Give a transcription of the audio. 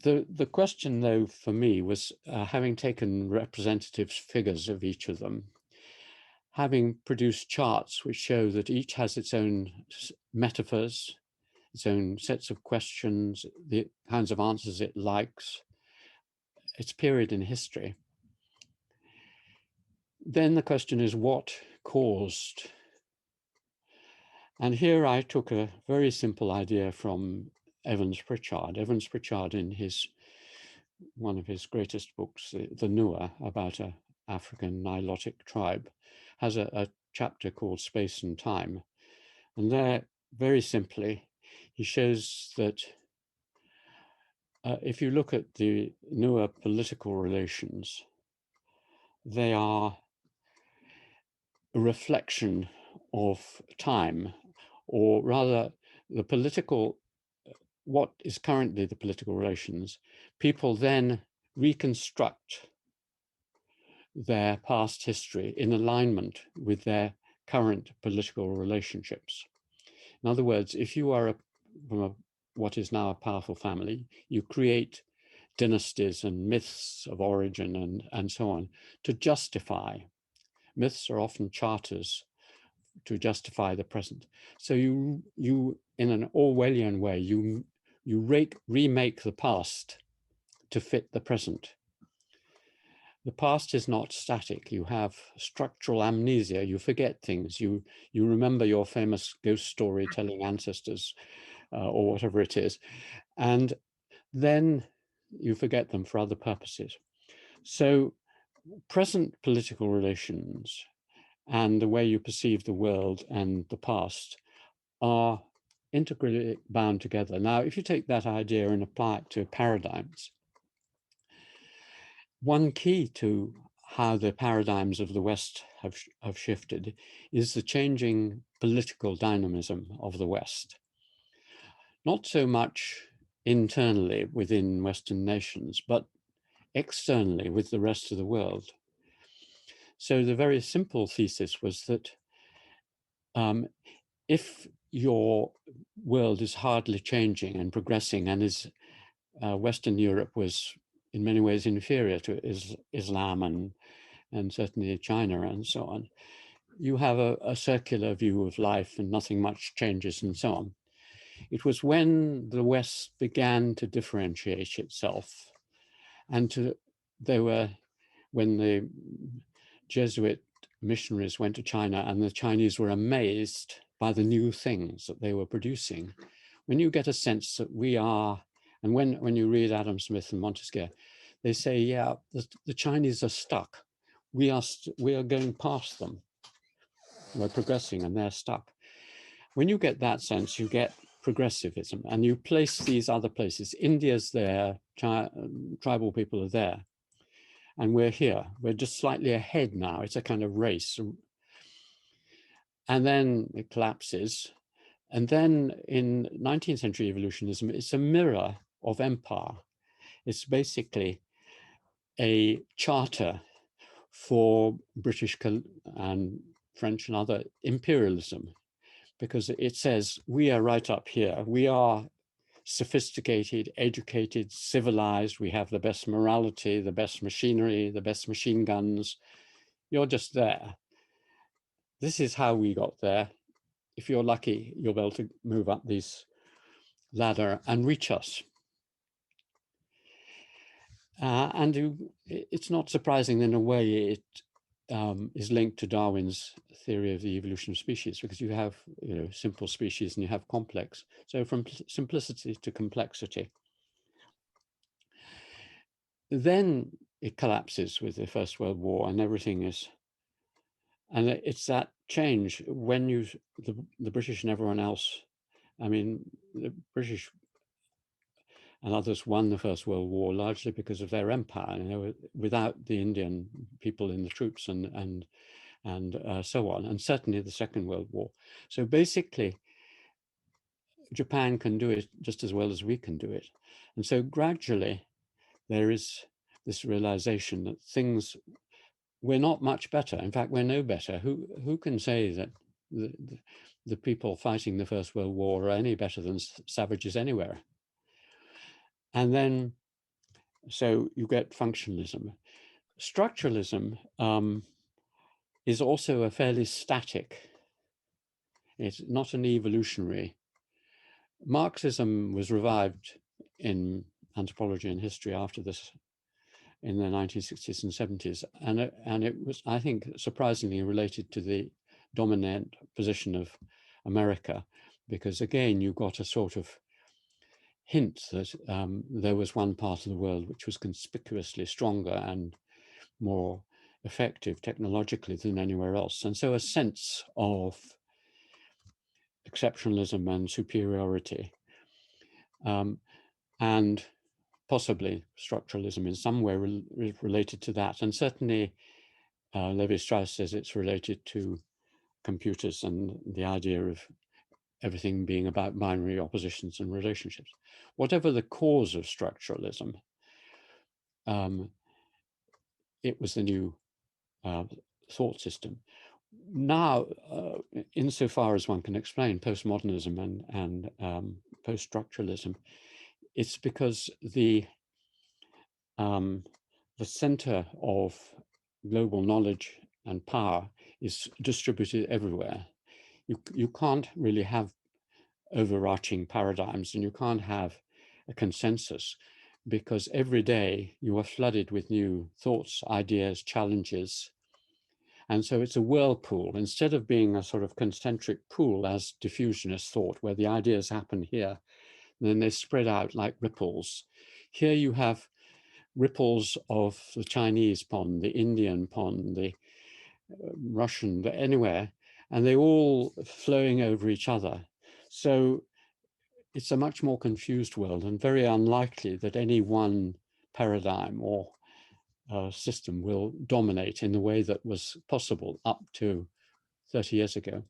The question, though, for me was having taken representative figures of each of them, having produced charts which show that each has its own metaphors, its own sets of questions, the kinds of answers it likes, its period in history. Then the question is, what caused? And here I took a very simple idea from Evans Pritchard. Evans Pritchard, in one of his greatest books, The Nua, about an African Nilotic tribe, has a chapter called Space and Time. And there, very simply, he shows that if you look at the Nua political relations, they are a reflection of time, or rather the political, what is currently the political relations, people then reconstruct their past history in alignment with their current political relationships. In other words, if you are from what is now a powerful family, you create dynasties and myths of origin and so on to justify. Myths are often charters to justify the present. So you in an Orwellian way, you remake the past to fit the present. The past is not static. You have structural amnesia. You forget things. You remember your famous ghost story telling ancestors or whatever it is. And then you forget them for other purposes. So present political relations and the way you perceive the world and the past are integrally bound together. Now, if you take that idea and apply it to paradigms, one key to how the paradigms of the West have shifted is the changing political dynamism of the West. Not so much internally within Western nations, but externally with the rest of the world. So the very simple thesis was that if your world is hardly changing and progressing, and Western Europe was in many ways inferior to Islam and certainly China and so on, you have a circular view of life and nothing much changes and so on. It was when the West began to differentiate itself and when the Jesuit missionaries went to China and the Chinese were amazed by the new things that they were producing. When you get a sense that we are, and when you read Adam Smith and Montesquieu, they say, yeah, the Chinese are stuck. We are going past them. We're progressing and they're stuck. When you get that sense, you get progressivism and you place these other places. India's there, tribal people are there. And we're here. We're just slightly ahead now. It's a kind of race. And then it collapses. And then in 19th century evolutionism, it's a mirror of empire. It's basically a charter for British and French and other imperialism, because it says we are right up here. We are sophisticated, educated, civilized. We have the best morality, the best machinery, the best machine guns. You're just there. This is how we got there. If you're lucky, you'll be able to move up this ladder and reach us. It's not surprising in a way it is linked to Darwin's theory of the evolution of species, because you have simple species and you have complex. So from simplicity to complexity. Then it collapses with the First World War and everything is, and it's that change when the British and everyone else, I mean, the British and others won the First World War largely because of their empire, without the Indian people in the troops and so on, and certainly the Second World War. So basically, Japan can do it just as well as we can do it. And so gradually, there is this realization that we're not much better. In fact, we're no better. Who can say that the people fighting the First World War are any better than savages anywhere? And then So you get functionalism. Structuralism is also a fairly static. It's not an evolutionary. Marxism was revived in anthropology and history after this in the 1960s and 70s. And it was, I think, surprisingly related to the dominant position of America, because again, you got a sort of hint that there was one part of the world which was conspicuously stronger and more effective technologically than anywhere else. And so a sense of exceptionalism and superiority, and possibly structuralism in some way related to that. And certainly Levi-Strauss says it's related to computers and the idea of everything being about binary oppositions and relationships. Whatever the cause of structuralism, it was the new thought system. Now, insofar as one can explain postmodernism and post-structuralism, it's because the center of global knowledge and power is distributed everywhere. You can't really have overarching paradigms, and you can't have a consensus, because every day you are flooded with new thoughts, ideas, challenges. And so it's a whirlpool instead of being a sort of concentric pool as diffusionist thought, where the ideas happen here, and then they spread out like ripples. Here you have ripples of the Chinese pond, the Indian pond, the Russian, anywhere, and they're all flowing over each other. So it's a much more confused world, and very unlikely that any one paradigm or system will dominate in the way that was possible up to 30 years ago.